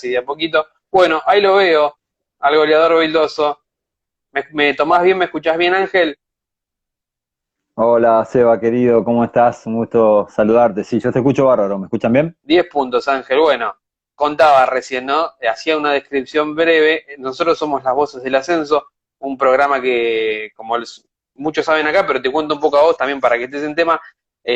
y de a poquito. Bueno, ahí lo veo, al goleador Vildoso. ¿Me tomás bien, me escuchás bien, Ángel? Hola Seba, querido, ¿cómo estás? Un gusto saludarte. Sí, yo te escucho bárbaro, ¿me escuchan bien? 10 puntos, Ángel. Bueno, contaba recién, ¿no? Hacía una descripción breve. Nosotros somos Las Voces del Ascenso, un programa que, como muchos saben acá, pero te cuento un poco a vos también para que estés en tema.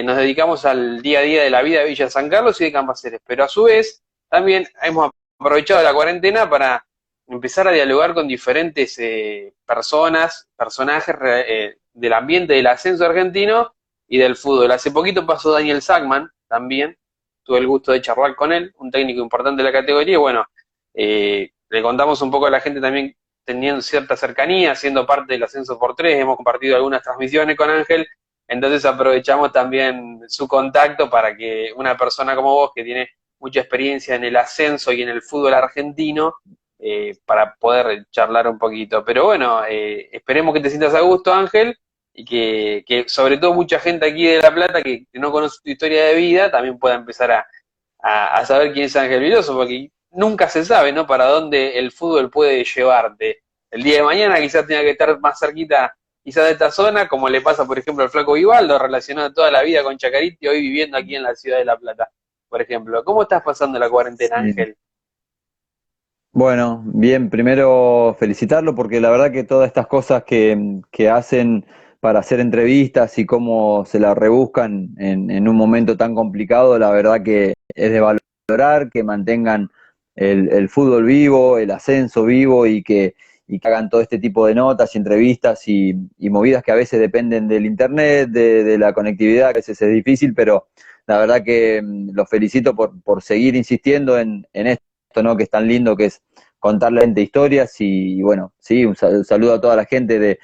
Nos dedicamos al día a día de la vida de Villa San Carlos y de Cambaceres, pero a su vez también hemos aprovechado la cuarentena para empezar a dialogar con diferentes personas, personajes del ambiente del ascenso argentino y del fútbol. Hace poquito pasó Daniel Sackman también, tuve el gusto de charlar con él, un técnico importante de la categoría, y bueno, le contamos un poco a la gente también teniendo cierta cercanía, siendo parte del Ascenso por Tres, hemos compartido algunas transmisiones con Ángel, entonces aprovechamos también su contacto para que una persona como vos, que tiene mucha experiencia en el ascenso y en el fútbol argentino, para poder charlar un poquito. Pero bueno, esperemos que te sientas a gusto, Ángel, y que sobre todo mucha gente aquí de La Plata que no conoce tu historia de vida también pueda empezar a saber quién es Ángel Vildoso, porque nunca se sabe, ¿no? Para dónde el fútbol puede llevarte. El día de mañana quizás tenga que estar más cerquita quizás de esta zona, como le pasa, por ejemplo, al Flaco Vivaldo, relacionado toda la vida con Chacarita y hoy viviendo aquí en la ciudad de La Plata, por ejemplo. ¿Cómo estás pasando la cuarentena, Sí. Ángel? Bueno, bien, primero felicitarlo porque la verdad que todas estas cosas que hacen para hacer entrevistas y cómo se la rebuscan en un momento tan complicado, la verdad que es de valorar, que mantengan el fútbol vivo, el ascenso vivo y que hagan todo este tipo de notas y entrevistas y movidas que a veces dependen del internet, de la conectividad, que a veces es difícil, pero la verdad que los felicito por seguir insistiendo en esto, ¿no? Que es tan lindo, que es contarle a la gente historias y bueno, sí, un saludo a toda la gente de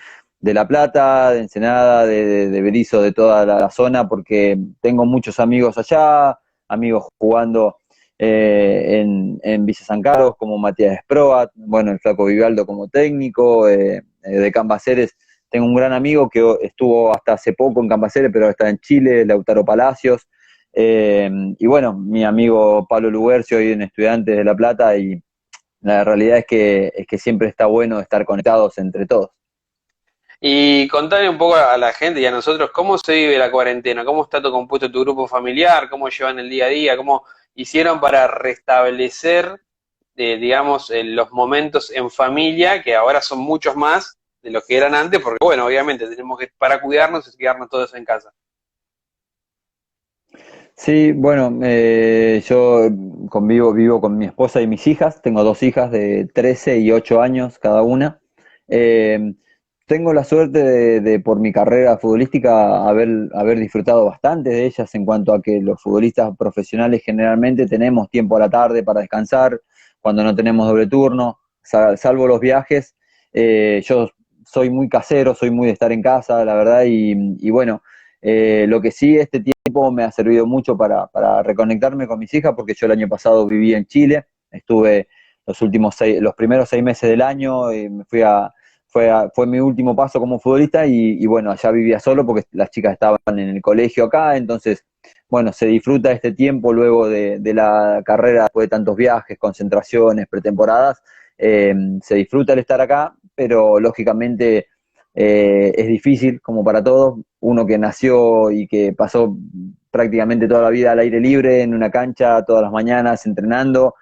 La Plata, de Ensenada, de Berizo, de toda la zona, porque tengo muchos amigos allá, amigos jugando en Villa San Carlos, como Matías Esproa, bueno, el Flaco Vivaldo como técnico, de Cambaceres, tengo un gran amigo que estuvo hasta hace poco en Cambaceres, pero ahora está en Chile, Lautaro Palacios, y bueno, mi amigo Pablo Lugercio, hoy en Estudiantes de La Plata, y la realidad es que siempre está bueno estar conectados entre todos. Y contale un poco a la gente y a nosotros cómo se vive la cuarentena, cómo está todo compuesto tu grupo familiar, cómo llevan el día a día, cómo hicieron para restablecer, digamos, los momentos en familia, que ahora son muchos más de los que eran antes, porque bueno, obviamente tenemos que, para cuidarnos, es quedarnos todos en casa. Sí, bueno, yo vivo con mi esposa y mis hijas, tengo dos hijas de 13 y 8 años cada una. Eh, Tengo la suerte por mi carrera futbolística, haber disfrutado bastante de ellas en cuanto a que los futbolistas profesionales generalmente tenemos tiempo a la tarde para descansar, cuando no tenemos doble turno, salvo los viajes. Yo soy muy casero, soy muy de estar en casa, la verdad, y bueno, lo que sí, este tiempo me ha servido mucho para reconectarme con mis hijas, porque yo el año pasado viví en Chile, estuve los primeros 6 meses del año, y fue mi último paso como futbolista y bueno, allá vivía solo porque las chicas estaban en el colegio acá, entonces, bueno, se disfruta este tiempo luego de la carrera, después de tantos viajes, concentraciones, pretemporadas, se disfruta el estar acá, pero lógicamente es difícil, como para todos, uno que nació y que pasó prácticamente toda la vida al aire libre, en una cancha, todas las mañanas, entrenando,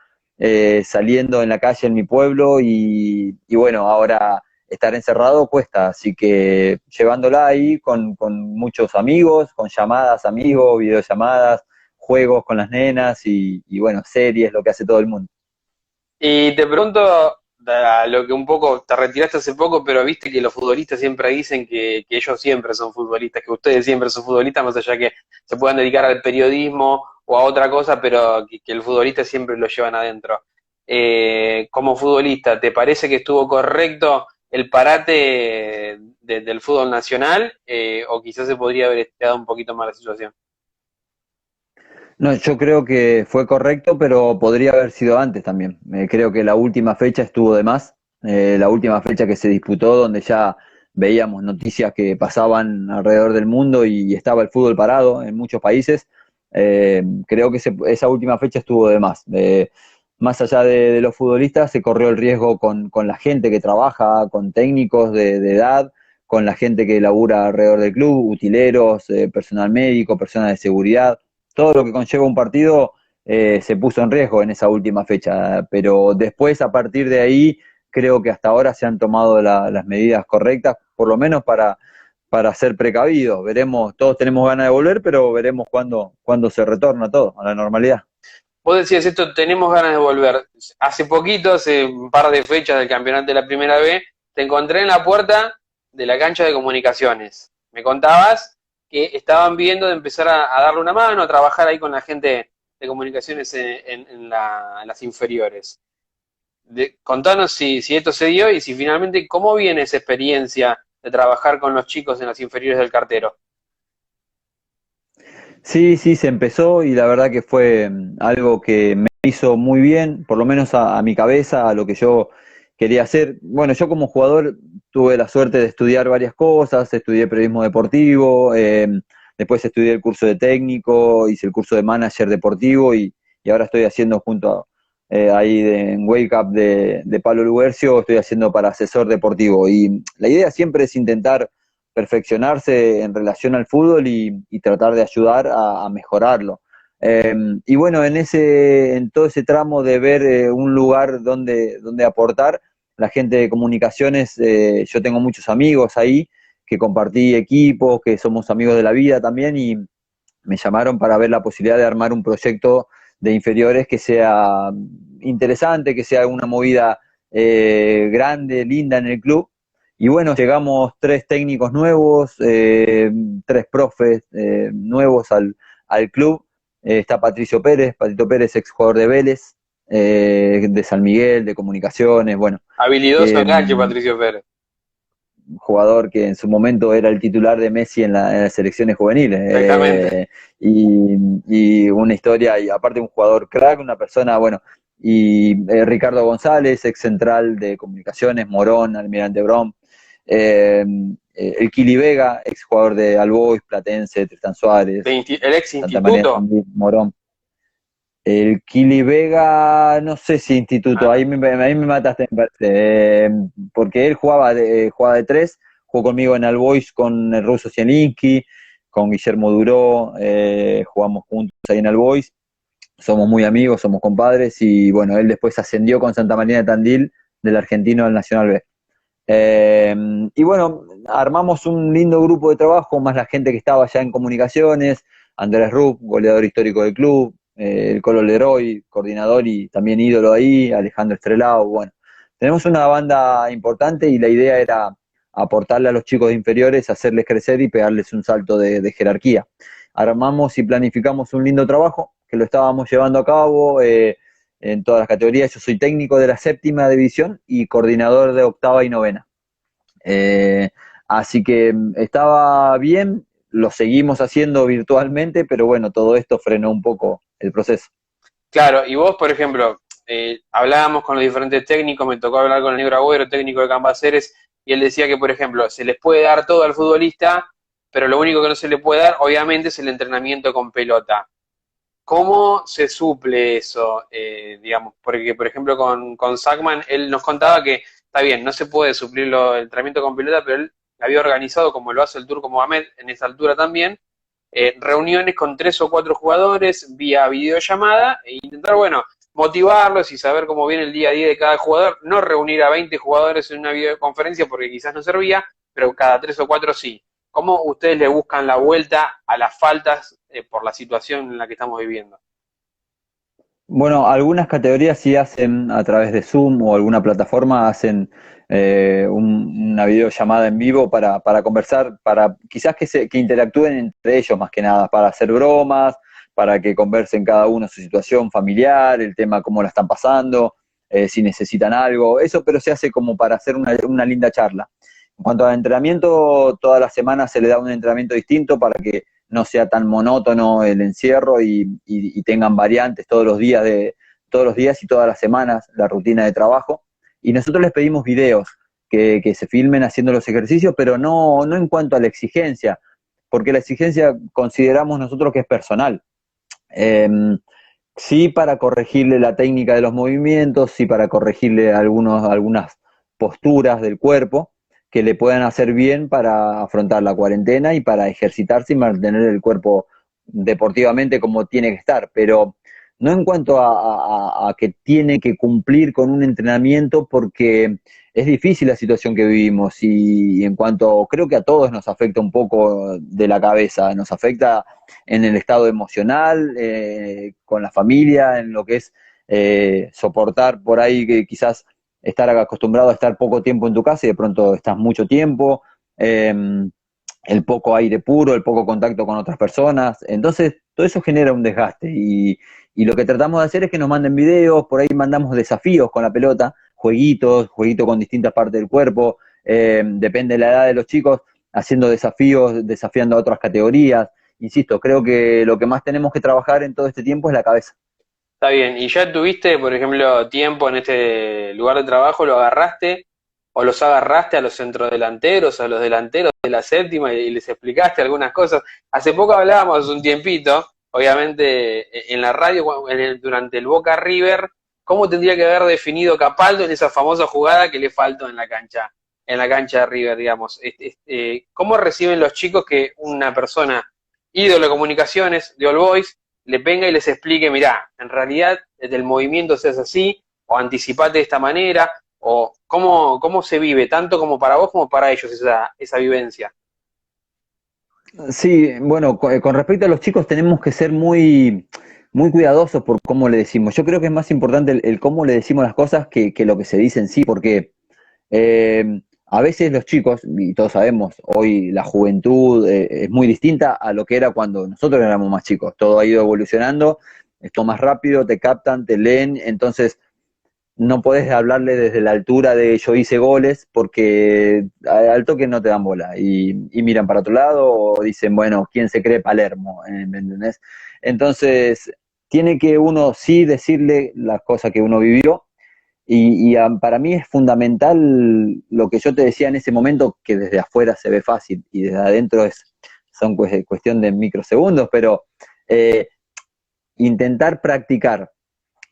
saliendo en la calle en mi pueblo y bueno, ahora estar encerrado cuesta, así que llevándola ahí con muchos amigos, con llamadas amigos, videollamadas, juegos con las nenas y bueno, series, lo que hace todo el mundo. Y te pregunto a lo que un poco te retiraste hace poco, pero viste que los futbolistas siempre dicen que ellos siempre son futbolistas, que ustedes siempre son futbolistas, más allá que se puedan dedicar al periodismo o a otra cosa, pero que el futbolista siempre lo llevan adentro. Como futbolista, ¿te parece que estuvo correcto el parate del fútbol nacional? ¿O quizás se podría haber estirado un poquito más la situación? No, yo creo que fue correcto, pero podría haber sido antes también. Creo que la última fecha estuvo de más. La última fecha que se disputó, donde ya veíamos noticias que pasaban alrededor del mundo y estaba el fútbol parado en muchos países. Creo que esa última fecha estuvo de más. más allá de los futbolistas, se corrió el riesgo con la gente que trabaja, con técnicos de edad, con la gente que labura alrededor del club, utileros, personal médico, personal de seguridad, todo lo que conlleva un partido se puso en riesgo en esa última fecha, pero después a partir de ahí creo que hasta ahora se han tomado las medidas correctas, por lo menos para ser precavidos. Veremos, todos tenemos ganas de volver, pero veremos cuándo se retorna todo a la normalidad. Vos decías esto, tenemos ganas de volver. Hace poquito, hace un par de fechas del campeonato de la Primera B, te encontré en la puerta de la cancha de comunicaciones. Me contabas que estaban viendo de empezar a darle una mano, a trabajar ahí con la gente de comunicaciones en las inferiores. Contanos si esto se dio y si finalmente, ¿cómo viene esa experiencia de trabajar con los chicos en las inferiores del cartero? Sí, sí, se empezó y la verdad que fue algo que me hizo muy bien, por lo menos a mi cabeza, a lo que yo quería hacer. Bueno, yo como jugador tuve la suerte de estudiar varias cosas, estudié periodismo deportivo, después estudié el curso de técnico, hice el curso de manager deportivo y ahora estoy haciendo en Wake Up de Pablo Lugercio, estoy haciendo para asesor deportivo. Y la idea siempre es intentar perfeccionarse en relación al fútbol y tratar de ayudar a mejorarlo. Y bueno, en todo ese tramo de ver un lugar donde aportar, la gente de comunicaciones, yo tengo muchos amigos ahí, que compartí equipos, que somos amigos de la vida también, y me llamaron para ver la posibilidad de armar un proyecto de inferiores que sea interesante, que sea una movida grande, linda en el club. Y bueno, llegamos tres técnicos nuevos, tres profes nuevos al club. Está Patito Pérez, ex jugador de Vélez, de San Miguel, de Comunicaciones, bueno, Habilidoso que enganche, Patricio Pérez. jugador que en su momento era el titular de Messi en las selecciones juveniles. Exactamente. Y una historia, y aparte un jugador crack, una persona, bueno, y Ricardo González, ex central de Comunicaciones, Morón, Almirante Brown, eh, el Kili Vega, ex jugador de Albois, Platense, Tristan Suárez, El ex Santa María de instituto. San Luis, Morón. El Kili Vega, no sé si instituto, Ah, ahí me mataste, me parece, porque él jugaba de tres, jugó conmigo en Albois con el ruso Zielinski, con Guillermo Duró, jugamos juntos ahí en Albois, somos muy amigos, somos compadres, y bueno, él después ascendió con Santa María de Tandil, del Argentino al Nacional B. Y bueno, armamos un lindo grupo de trabajo, más la gente que estaba ya en comunicaciones, Andrés Rupp, goleador histórico del club, el Colo Leroy, coordinador y también ídolo ahí, Alejandro Estrelao, bueno, tenemos una banda importante y la idea era aportarle a los chicos inferiores, hacerles crecer y pegarles un salto de jerarquía. Armamos y planificamos un lindo trabajo que lo estábamos llevando a cabo, en todas las categorías. Yo soy técnico de la séptima división y coordinador de octava y novena. Eh, Así que estaba bien, lo seguimos haciendo virtualmente, pero bueno, todo esto frenó un poco el proceso. claro, y vos, por ejemplo, hablábamos con los diferentes técnicos, me tocó hablar con el Negro Agüero, técnico de Cambaceres, y él decía que, por ejemplo, se les puede dar todo al futbolista, pero lo único que no se le puede dar, obviamente, es el entrenamiento con pelota. ¿Cómo se suple eso? Digamos, porque, por ejemplo, con Sackman, él nos contaba que, está bien, no se puede suplir el entrenamiento con pelota, pero él había organizado, como lo hace el Turco Mohamed, en esa altura también, reuniones con tres o cuatro jugadores vía videollamada e intentar, bueno, motivarlos y saber cómo viene el día a día de cada jugador, no reunir a 20 jugadores en una videoconferencia porque quizás no servía, pero cada tres o cuatro sí. ¿Cómo ustedes le buscan la vuelta a las faltas por la situación en la que estamos viviendo? Bueno, algunas categorías sí hacen a través de Zoom o alguna plataforma, hacen una videollamada en vivo para conversar, para quizás que interactúen entre ellos más que nada, para hacer bromas, para que conversen cada uno su situación familiar, el tema cómo la están pasando, si necesitan algo, eso, pero se hace como para hacer una linda charla. En cuanto al entrenamiento, todas las semanas se le da un entrenamiento distinto para que no sea tan monótono el encierro y tengan variantes todos los días y todas las semanas la rutina de trabajo. Y nosotros les pedimos videos que se filmen haciendo los ejercicios, pero no en cuanto a la exigencia, porque la exigencia consideramos nosotros que es personal. Eh, sí para corregirle la técnica de los movimientos, sí para corregirle algunas posturas del cuerpo que le puedan hacer bien para afrontar la cuarentena y para ejercitarse y mantener el cuerpo deportivamente como tiene que estar, pero no en cuanto a que tiene que cumplir con un entrenamiento porque es difícil la situación que vivimos y en cuanto creo que a todos nos afecta un poco de la cabeza, nos afecta en el estado emocional, con la familia, en lo que es soportar por ahí que quizás estar acostumbrado a estar poco tiempo en tu casa y de pronto estás mucho tiempo, eh, el poco aire puro, el poco contacto con otras personas, entonces todo eso genera un desgaste y lo que tratamos de hacer es que nos manden videos, por ahí mandamos desafíos con la pelota, jueguitos con distintas partes del cuerpo, depende de la edad de los chicos, haciendo desafíos, desafiando a otras categorías. Insisto, creo que lo que más tenemos que trabajar en todo este tiempo es la cabeza. Está bien, ¿y ya tuviste, por ejemplo, tiempo en este lugar de trabajo, lo agarraste o los agarraste a los centrodelanteros, a los delanteros de la séptima y les explicaste algunas cosas? Hace poco hablábamos, hace un tiempito, obviamente en la radio, durante el Boca River, cómo tendría que haber definido Capaldo en esa famosa jugada que le faltó en la cancha de River, digamos. ¿Cómo reciben los chicos que una persona ídolo de comunicaciones de All Boys le venga y les explique, mirá, en realidad el movimiento se hace así, o anticipate de esta manera, o cómo se vive, tanto como para vos como para ellos esa vivencia? Sí, bueno, con respecto a los chicos tenemos que ser muy cuidadosos por cómo le decimos. Yo creo que es más importante el cómo le decimos las cosas que lo que se dice en sí, porque a veces los chicos, y todos sabemos, hoy la juventud es muy distinta a lo que era cuando nosotros éramos más chicos. Todo ha ido evolucionando, esto más rápido, te captan, te leen, entonces no podés hablarle desde la altura de yo hice goles porque al toque no te dan bola y miran para otro lado o dicen, bueno, ¿quién se cree Palermo? ¿Me entendés? Entonces, tiene que uno sí decirle las cosas que uno vivió para mí es fundamental lo que yo te decía en ese momento, que desde afuera se ve fácil y desde adentro son cuestión de microsegundos, pero eh, intentar practicar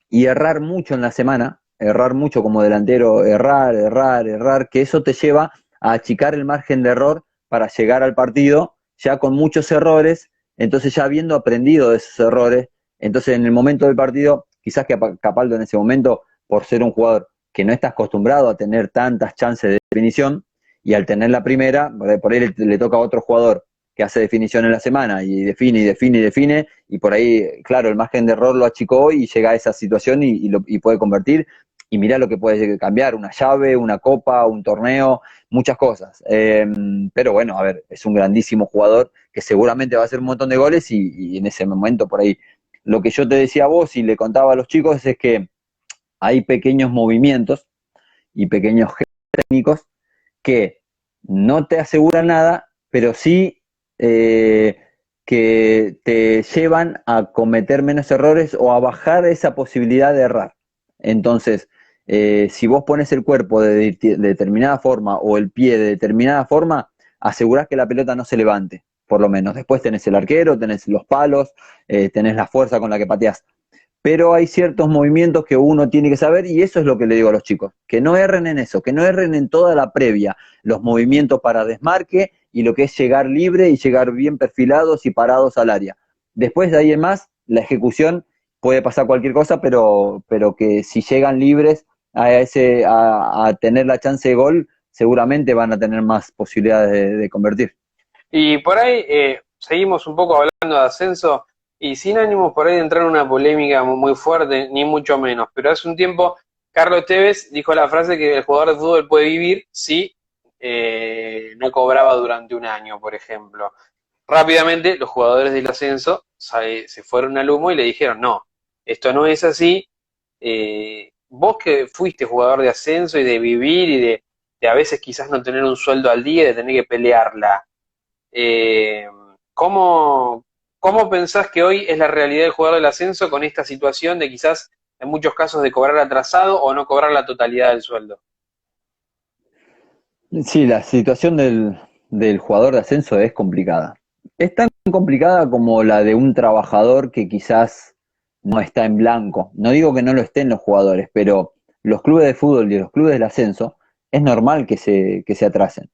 y errar mucho en la semana, errar mucho como delantero, errar, que eso te lleva a achicar el margen de error para llegar al partido ya con muchos errores, entonces ya habiendo aprendido de esos errores, entonces en el momento del partido, quizás que Capaldo en ese momento, por ser un jugador que no está acostumbrado a tener tantas chances de definición, y al tener la primera, por ahí le toca a otro jugador que hace definición en la semana y define, y por ahí, claro, el margen de error lo achicó y llega a esa situación y puede convertir, y mirá lo que puede cambiar, una llave, una copa, un torneo, muchas cosas. Pero bueno, a ver, es un grandísimo jugador que seguramente va a hacer un montón de goles y en ese momento por ahí. Lo que yo te decía a vos y le contaba a los chicos es que hay pequeños movimientos y pequeños técnicos que no te aseguran nada, pero sí eh, que te llevan a cometer menos errores o a bajar esa posibilidad de errar. Entonces, si vos pones el cuerpo de determinada forma o el pie de determinada forma, asegurás que la pelota no se levante, por lo menos. Después tenés el arquero, tenés los palos, tenés la fuerza con la que pateás, pero hay ciertos movimientos que uno tiene que saber y eso es lo que le digo a los chicos, que no erren en eso, que no erren en toda la previa, los movimientos para desmarque y lo que es llegar libre y llegar bien perfilados y parados al área. Después de ahí en más, la ejecución puede pasar cualquier cosa, pero que si llegan libres a tener la chance de gol, seguramente van a tener más posibilidades de convertir. Y por ahí seguimos un poco hablando de ascenso y sin ánimos por ahí de entrar en una polémica muy fuerte, ni mucho menos. Pero hace un tiempo Carlos Tevez dijo la frase que el jugador de fútbol puede vivir si no cobraba durante un año, por ejemplo. Rápidamente los jugadores del ascenso se fueron al humo y le dijeron, no, esto no es así. Vos que fuiste jugador de ascenso y de vivir y de a veces quizás no tener un sueldo al día y de tener que pelearla. Eh, ¿cómo, ¿Cómo pensás que hoy es la realidad del jugador del ascenso con esta situación de quizás en muchos casos de cobrar atrasado o no cobrar la totalidad del sueldo? Sí, la situación del jugador de ascenso es complicada. Es tan complicada como la de un trabajador que quizás no está en blanco. No digo que no lo estén los jugadores, pero los clubes de fútbol y los clubes del ascenso es normal que se atrasen.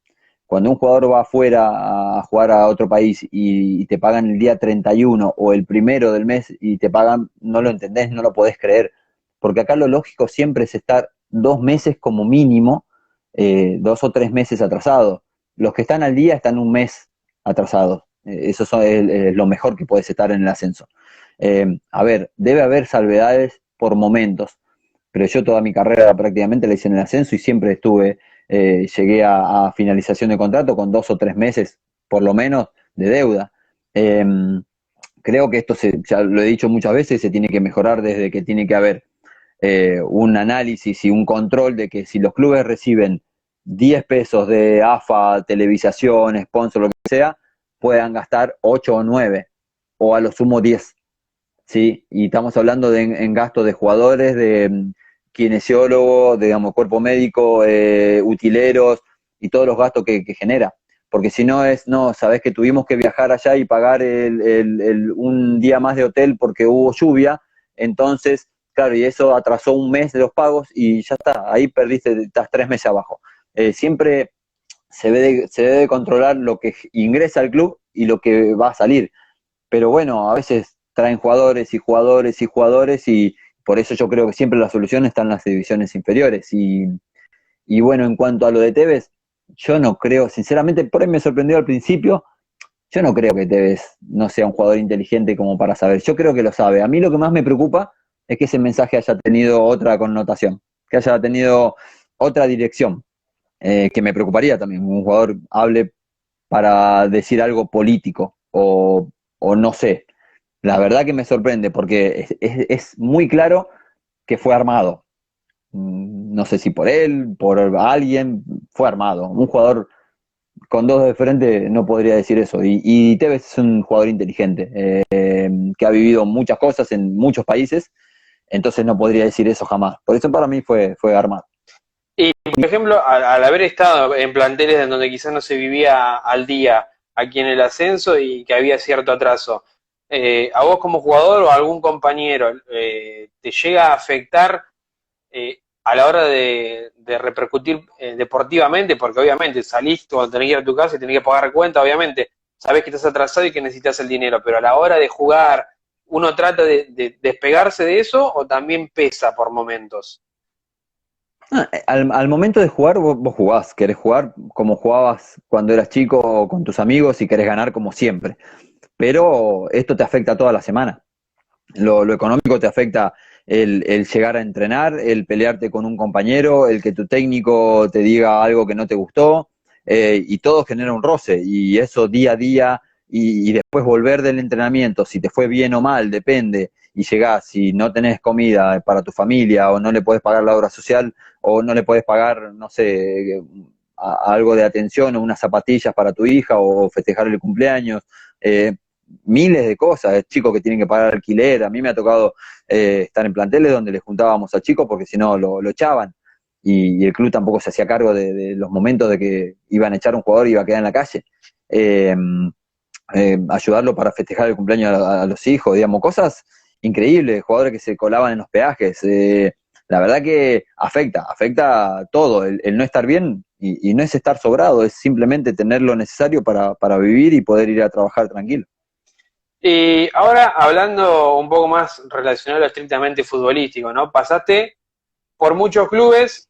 Cuando un jugador va afuera a jugar a otro país y te pagan el día 31 o el primero del mes y te pagan, no lo entendés, no lo podés creer. Porque acá lo lógico siempre es estar 2 meses como mínimo, 2 o 3 meses atrasados. Los que están al día están un mes atrasados. Eso es lo mejor que puedes estar en el ascenso. A ver, debe haber salvedades por momentos, pero yo toda mi carrera prácticamente la hice en el ascenso y siempre llegué a finalización de contrato con 2 o 3 meses, por lo menos, de deuda. Eh, Creo que esto, ya lo he dicho muchas veces, se tiene que mejorar desde que tiene que haber un análisis y un control de que si los clubes reciben 10 pesos de AFA, televisación, sponsor, lo que sea, puedan gastar 8 o 9, o a lo sumo 10. ¿Sí? Y estamos hablando en gastos de jugadores, de kinesiólogos, de, digamos, cuerpo médico, utileros y todos los gastos que genera. Porque si no es, no, sabés que tuvimos que viajar allá y pagar un día más de hotel porque hubo lluvia, entonces, claro, y eso atrasó un mes de los pagos y ya está, ahí perdiste, estás 3 meses abajo. Siempre se debe controlar lo que ingresa al club y lo que va a salir, pero bueno, a veces traen jugadores y jugadores y jugadores y por eso yo creo que siempre la solución está en las divisiones inferiores. Y bueno, en cuanto a lo de Tevez, yo no creo, sinceramente, por ahí me sorprendió al principio, yo no creo que Tevez no sea un jugador inteligente como para saber, yo creo que lo sabe. A mí lo que más me preocupa es que ese mensaje haya tenido otra connotación, que haya tenido otra dirección, que me preocuparía también, un jugador hable para decir algo político o no sé. La verdad que me sorprende porque es muy claro que fue armado. No sé si por él, por alguien, fue armado. Un jugador con dos de frente no podría decir eso. Y Tevez es un jugador inteligente, que ha vivido muchas cosas en muchos países, entonces no podría decir eso jamás. Por eso para mí fue armado. Y, por ejemplo, al haber estado en planteles en donde quizás no se vivía al día aquí en el ascenso y que había cierto atraso, ¿a vos como jugador o a algún compañero te llega a afectar a la hora de repercutir deportivamente? Porque obviamente salís cuando tenés que ir a tu casa y tenés que pagar cuenta, obviamente sabés que estás atrasado y que necesitas el dinero, pero a la hora de jugar, ¿uno trata de despegarse de eso o también pesa por momentos? Al momento de jugar, vos jugás, querés jugar como jugabas cuando eras chico o con tus amigos y querés ganar como siempre. Pero esto te afecta toda la semana. Lo económico te afecta el llegar a entrenar, el pelearte con un compañero, el que tu técnico te diga algo que no te gustó, y todo genera un roce, y eso día a día, y después volver del entrenamiento, si te fue bien o mal, depende, y llegás, si no tenés comida para tu familia, o no le podés pagar la obra social, o no le podés pagar, no sé, algo de atención, o unas zapatillas para tu hija, o festejar el cumpleaños, eh, miles de cosas, chicos que tienen que pagar alquiler. A mí me ha tocado estar en planteles donde les juntábamos a chicos porque si no lo echaban, y el club tampoco se hacía cargo de los momentos de que iban a echar a un jugador y iba a quedar en la calle. Eh, Ayudarlo para festejar el cumpleaños a los hijos, digamos, cosas increíbles, jugadores que se colaban en los peajes. La verdad que afecta todo, el no estar bien, y no es estar sobrado, es simplemente tener lo necesario para vivir y poder ir a trabajar tranquilo. Y ahora hablando un poco más relacionado a lo estrictamente futbolístico, ¿no? Pasaste por muchos clubes,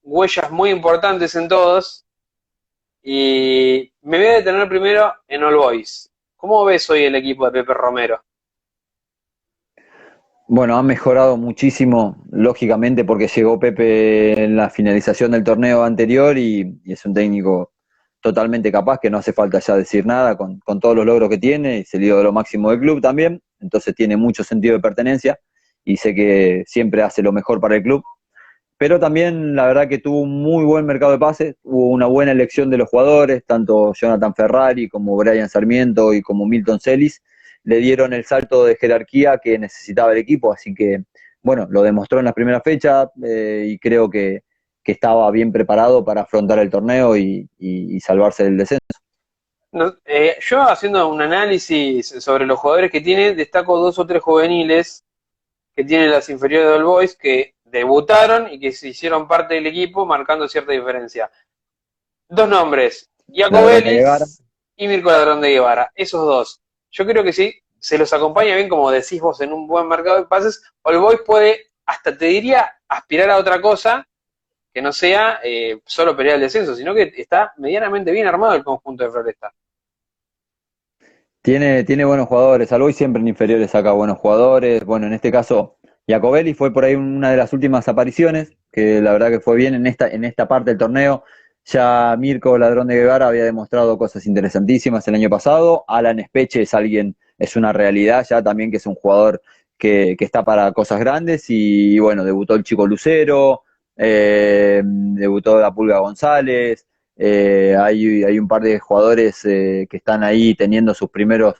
huellas muy importantes en todos, y me voy a detener primero en All Boys. ¿Cómo ves hoy el equipo de Pepe Romero? Bueno, ha mejorado muchísimo, lógicamente, porque llegó Pepe en la finalización del torneo anterior y es un técnico totalmente capaz, que no hace falta ya decir nada con todos los logros que tiene, y se dio lo máximo del club también, entonces tiene mucho sentido de pertenencia y sé que siempre hace lo mejor para el club. Pero también la verdad que tuvo un muy buen mercado de pases, hubo una buena elección de los jugadores, tanto Jonathan Ferrari como Brian Sarmiento y como Milton Celis le dieron el salto de jerarquía que necesitaba el equipo, así que bueno, lo demostró en la primera fecha, y creo que estaba bien preparado para afrontar el torneo y salvarse del descenso. No, yo haciendo un análisis sobre los jugadores que tiene, destaco dos o tres juveniles que tienen las inferiores del Boys, que debutaron y que se hicieron parte del equipo marcando cierta diferencia. Dos nombres, Iaco Ladrón de Guevara. Vélez y Mirko Ladrón de Guevara, esos dos. Yo creo que sí, se los acompaña bien, como decís vos, en un buen mercado de pases, o el Boys puede, hasta te diría, aspirar a otra cosa que no sea solo pelear el descenso, sino que está medianamente bien armado el conjunto de Floresta. Tiene buenos jugadores. Alboy siempre en inferiores saca buenos jugadores. Bueno, en este caso, Jacobelli fue por ahí una de las últimas apariciones, que la verdad que fue bien en esta parte del torneo. Ya Mirko Ladrón de Guevara había demostrado cosas interesantísimas el año pasado. Alan Espeche es una realidad ya también, que es un jugador que está para cosas grandes. Y bueno, debutó el chico Lucero, debutó la Pulga González. Hay un par de jugadores que están ahí teniendo sus primeros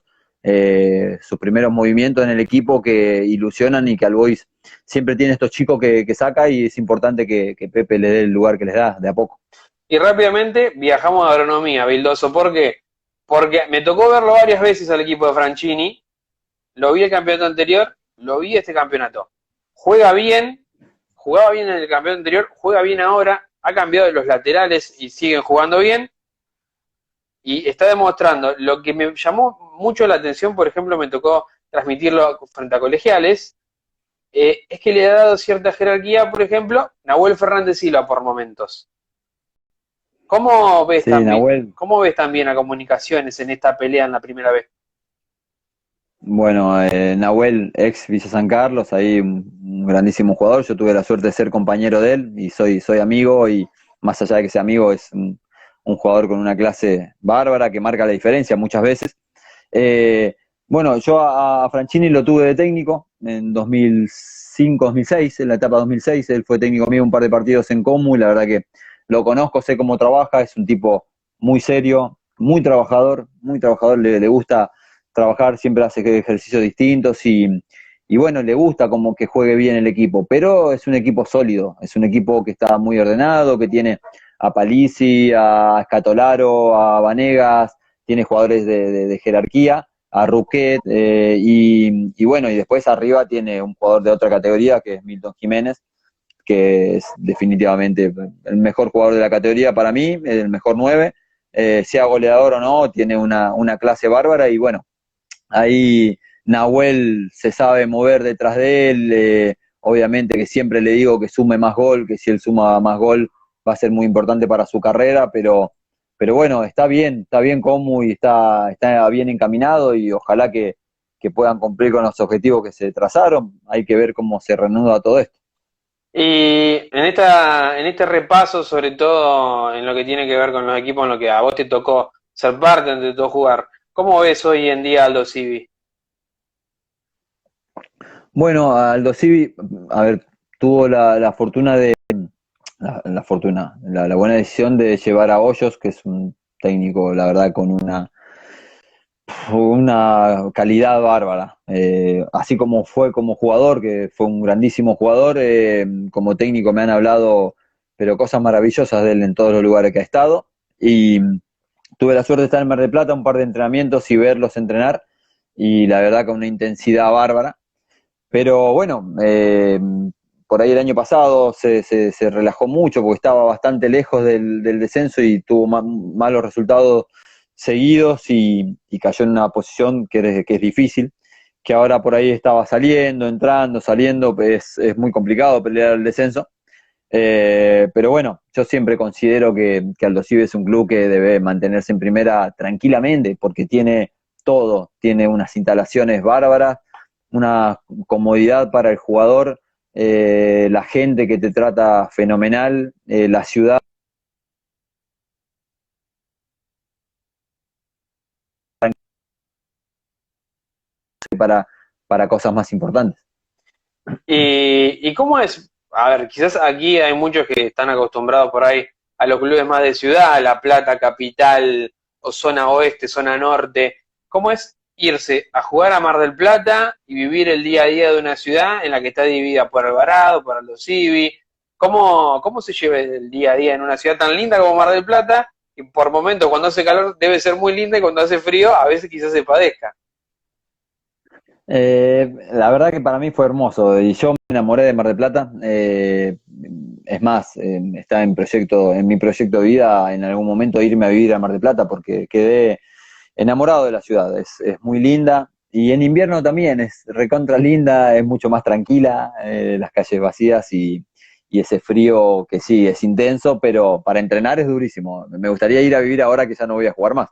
movimientos en el equipo, que ilusionan, y que Albois siempre tiene estos chicos que saca, y es importante que Pepe le dé el lugar que les da de a poco. Y rápidamente viajamos a agronomía, Bildoso. ¿Por qué? Porque me tocó verlo varias veces al equipo de Franchini, lo vi el campeonato anterior, lo vi este campeonato. Juega bien, jugaba bien en el campeonato anterior, juega bien ahora, ha cambiado los laterales y siguen jugando bien, y está demostrando. Lo que me llamó mucho la atención, por ejemplo, me tocó transmitirlo frente a colegiales, es que le ha dado cierta jerarquía, por ejemplo, Nahuel Fernández Silva por momentos. Sí, Nahuel. ¿Cómo ves también a Comunicaciones en esta pelea en la primera vez? Bueno, Nahuel, ex Villa San Carlos, ahí un grandísimo jugador. Yo tuve la suerte de ser compañero de él y soy amigo, y más allá de que sea amigo, es un jugador con una clase bárbara que marca la diferencia muchas veces. Eh, bueno, yo a Franchini lo tuve de técnico en 2005-2006, en la etapa 2006. Él fue técnico mío un par de partidos en Comu, y la verdad que lo conozco, sé cómo trabaja. Es un tipo muy serio, muy trabajador, le gusta trabajar, siempre hace ejercicios distintos, y bueno, le gusta como que juegue bien el equipo, pero es un equipo sólido, es un equipo que está muy ordenado, que tiene a Palisi, a Escatolaro, a Vanegas, tiene jugadores de jerarquía, a Ruquet, y bueno, y después arriba tiene un jugador de otra categoría, que es Milton Jiménez, que es definitivamente el mejor jugador de la categoría para mí, el mejor 9, sea goleador o no, tiene una clase bárbara. Y bueno, ahí Nahuel se sabe mover detrás de él. Obviamente que siempre le digo que sume más gol, que si él suma más gol va a ser muy importante para su carrera, pero bueno, está bien como, y está bien encaminado, y ojalá que puedan cumplir con los objetivos que se trazaron. Hay que ver cómo se reanuda todo esto. Y en este repaso, sobre todo en lo que tiene que ver con los equipos en lo que a vos te tocó ser parte, te tocó jugar, ¿cómo ves hoy en día Aldo Civi? Bueno, Aldo Civi, a ver, tuvo la fortuna la fortuna, la buena decisión de llevar a Hoyos, que es un técnico, la verdad, con una calidad bárbara. Así como fue como jugador, que fue un grandísimo jugador, como técnico me han hablado, pero cosas maravillosas de él en todos los lugares que ha estado. Y tuve la suerte de estar en Mar del Plata, un par de entrenamientos y verlos entrenar, y la verdad con una intensidad bárbara. Pero bueno, por ahí el año pasado se relajó mucho, porque estaba bastante lejos del descenso, y tuvo malos resultados seguidos, y cayó en una posición que es difícil, que ahora por ahí estaba saliendo, entrando, saliendo. Es muy complicado pelear el descenso. Pero bueno, yo siempre considero que Aldo Civi es un club que debe mantenerse en primera tranquilamente, porque tiene todo, tiene unas instalaciones bárbaras, una comodidad para el jugador, la gente que te trata fenomenal, la ciudad para, para cosas más importantes. ¿Y cómo es? A ver, quizás aquí hay muchos que están acostumbrados por ahí a los clubes más de ciudad, La Plata, Capital, o zona oeste, zona norte. ¿Cómo es irse a jugar a Mar del Plata y vivir el día a día de una ciudad en la que está dividida por Alvarado, por Aldo Civi? ¿Cómo se lleva el día a día en una ciudad tan linda como Mar del Plata? Y por momentos, cuando hace calor, debe ser muy linda, y cuando hace frío, a veces quizás se padezca. La verdad que para mí fue hermoso y yo me enamoré de Mar del Plata. Es más, está en mi proyecto de vida en algún momento irme a vivir a Mar del Plata porque quedé enamorado de la ciudad. Es muy linda y en invierno también es recontra linda, es mucho más tranquila, las calles vacías y ese frío que sí es intenso, pero para entrenar es durísimo. Me gustaría ir a vivir ahora que ya no voy a jugar más.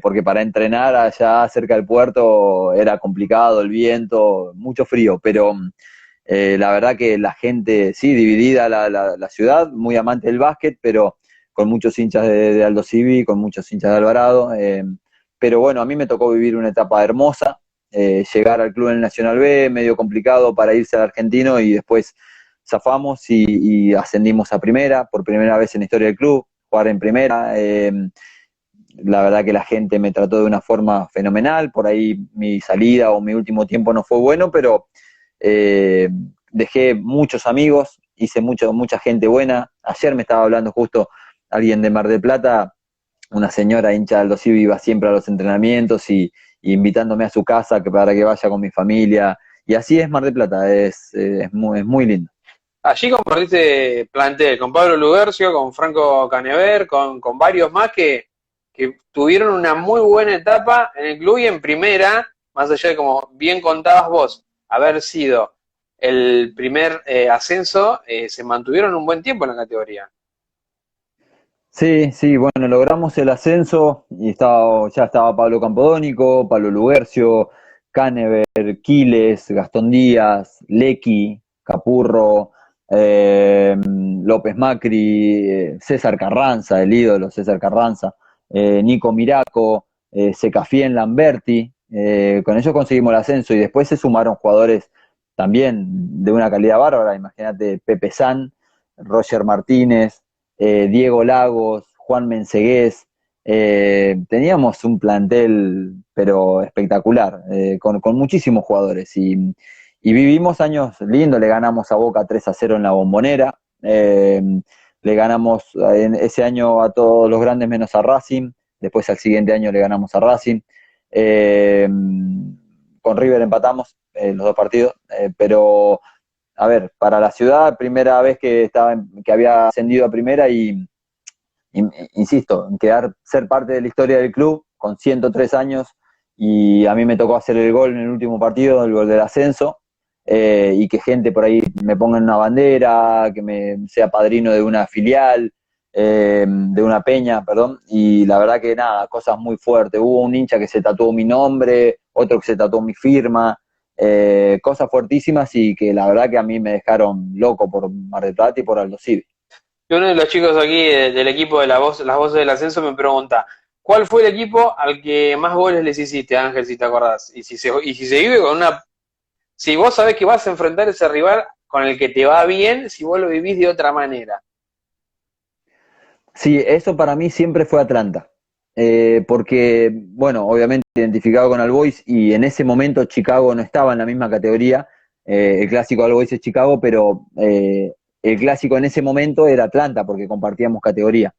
Porque para entrenar allá cerca del puerto era complicado, el viento, mucho frío, pero la verdad que la gente, sí, dividida la ciudad, muy amante del básquet, pero con muchos hinchas de Aldo Civi, con muchos hinchas de Alvarado, pero bueno, a mí me tocó vivir una etapa hermosa, llegar al club en el Nacional B, medio complicado para irse al argentino y después zafamos y ascendimos a primera, por primera vez en la historia del club, jugar en primera. La verdad que la gente me trató de una forma fenomenal, por ahí mi salida o mi último tiempo no fue bueno, pero eh, dejé muchos amigos, hice mucha gente buena. Ayer me estaba hablando justo alguien de Mar del Plata, una señora hincha del Civi iba siempre a los entrenamientos y invitándome a su casa que para que vaya con mi familia. Y así es Mar del Plata, es muy lindo. Allí compartiste plantel con Pablo Lugercio, con Franco Canever, con varios más que tuvieron una muy buena etapa en el club y en primera, más allá de como bien contabas vos, haber sido el primer ascenso, se mantuvieron un buen tiempo en la categoría. Sí, sí, bueno, logramos el ascenso y ya estaba Pablo Campodónico, Pablo Lugercio, Canever, Quiles, Gastón Díaz, Lecky, Capurro, López Macri, César Carranza, el ídolo César Carranza, Nico Miraco, Secafien Lamberti. Con ellos conseguimos el ascenso y después se sumaron jugadores también de una calidad bárbara, imagínate Pepe San, Roger Martínez, Diego Lagos, Juan Mensegués. Teníamos un plantel, pero espectacular, con muchísimos jugadores. Y vivimos años lindos, le ganamos a Boca 3-0 en la Bombonera. Le ganamos en ese año a todos los grandes menos a Racing. Después al siguiente año le ganamos a Racing. Eh, con River empatamos los dos partidos, pero a ver, para la ciudad, primera vez que había ascendido a primera y insisto, en ser parte de la historia del club con 103 años y a mí me tocó hacer el gol en el último partido, el gol del ascenso, y que gente por ahí me ponga en una bandera, que me sea padrino de una filial, de una peña, perdón, y la verdad que nada, cosas muy fuertes. Hubo un hincha que se tatuó mi nombre, otro que se tatuó mi firma, cosas fuertísimas y que la verdad que a mí me dejaron loco por Mar del Plata y por Aldo Civi. Y uno de los chicos aquí del equipo de las voces del ascenso me pregunta, ¿cuál fue el equipo al que más goles les hiciste, Ángel, si te acordás? Y si se vive con una. Si vos sabés que vas a enfrentar ese rival con el que te va bien, si vos lo vivís de otra manera. Sí, eso para mí siempre fue Atlanta. Porque, bueno, obviamente identificado con All Boys y en ese momento Chicago no estaba en la misma categoría. El clásico All Boys es Chicago, pero el clásico en ese momento era Atlanta porque compartíamos categoría.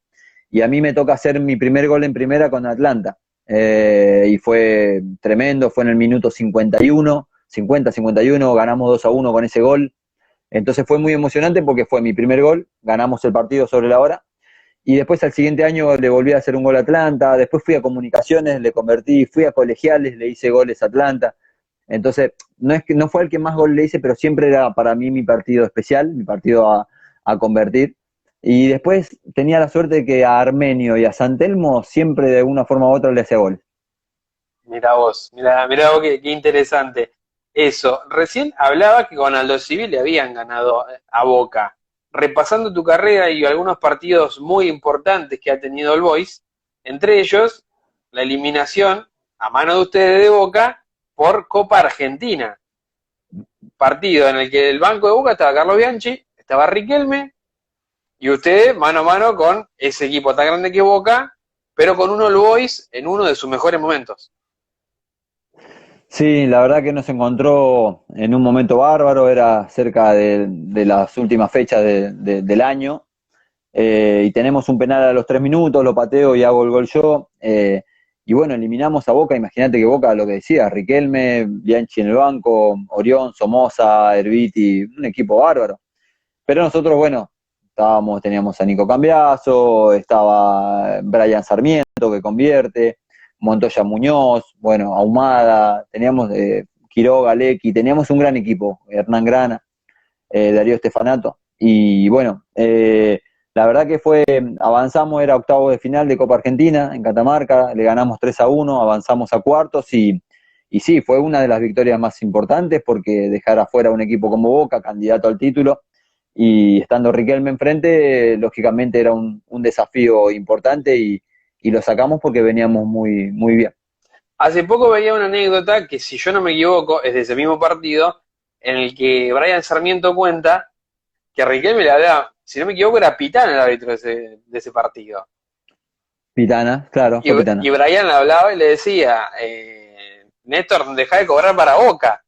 Y a mí me toca hacer mi primer gol en primera con Atlanta. Y fue tremendo, fue en el minuto 51, 50-51, ganamos 2-1 con ese gol. Entonces fue muy emocionante porque fue mi primer gol, ganamos el partido sobre la hora y después al siguiente año le volví a hacer un gol a Atlanta, después fui a comunicaciones, le convertí, fui a colegiales, le hice goles a Atlanta. Entonces, no fue el que más gol le hice, pero siempre era para mí mi partido especial, mi partido a convertir. Y después tenía la suerte de que a Armenio y a San Telmo siempre de alguna forma u otra le hacía gol. Mirá vos, mirá vos qué interesante. Eso, recién hablaba que con Aldo Civil le habían ganado a Boca. Repasando tu carrera y algunos partidos muy importantes que ha tenido el Boys, entre ellos la eliminación a mano de ustedes de Boca por Copa Argentina. Partido en el que el banco de Boca estaba Carlos Bianchi, estaba Riquelme, y ustedes mano a mano con ese equipo tan grande que Boca, pero con un All Boys en uno de sus mejores momentos. Sí, la verdad que nos encontró en un momento bárbaro, era cerca de las últimas fechas del año, y tenemos un penal a los 3 minutos, lo pateo y hago el gol yo, y bueno, eliminamos a Boca. Imagínate que Boca, lo que decía, Riquelme, Bianchi en el banco, Orión, Somoza, Erviti, un equipo bárbaro. Pero nosotros, bueno, teníamos a Nico Cambiaso, estaba Brian Sarmiento que convierte, Montoya Muñoz, bueno, Ahumada, teníamos Quiroga, Lecky, teníamos un gran equipo, Hernán Grana, Darío Stefanato, y bueno, la verdad que avanzamos, era octavo de final de Copa Argentina en Catamarca, le ganamos 3-1, avanzamos a cuartos y sí, fue una de las victorias más importantes porque dejar afuera a un equipo como Boca, candidato al título, y estando Riquelme enfrente, lógicamente era un desafío importante y lo sacamos porque veníamos muy, muy bien. Hace poco veía una anécdota que, si yo no me equivoco, es de ese mismo partido, en el que Brian Sarmiento cuenta que Riquelme le hablaba, si no me equivoco, era Pitana el árbitro de ese partido. Pitana, claro, Y, fue y Pitana. Brian le hablaba y le decía, Néstor, deja de cobrar para Boca.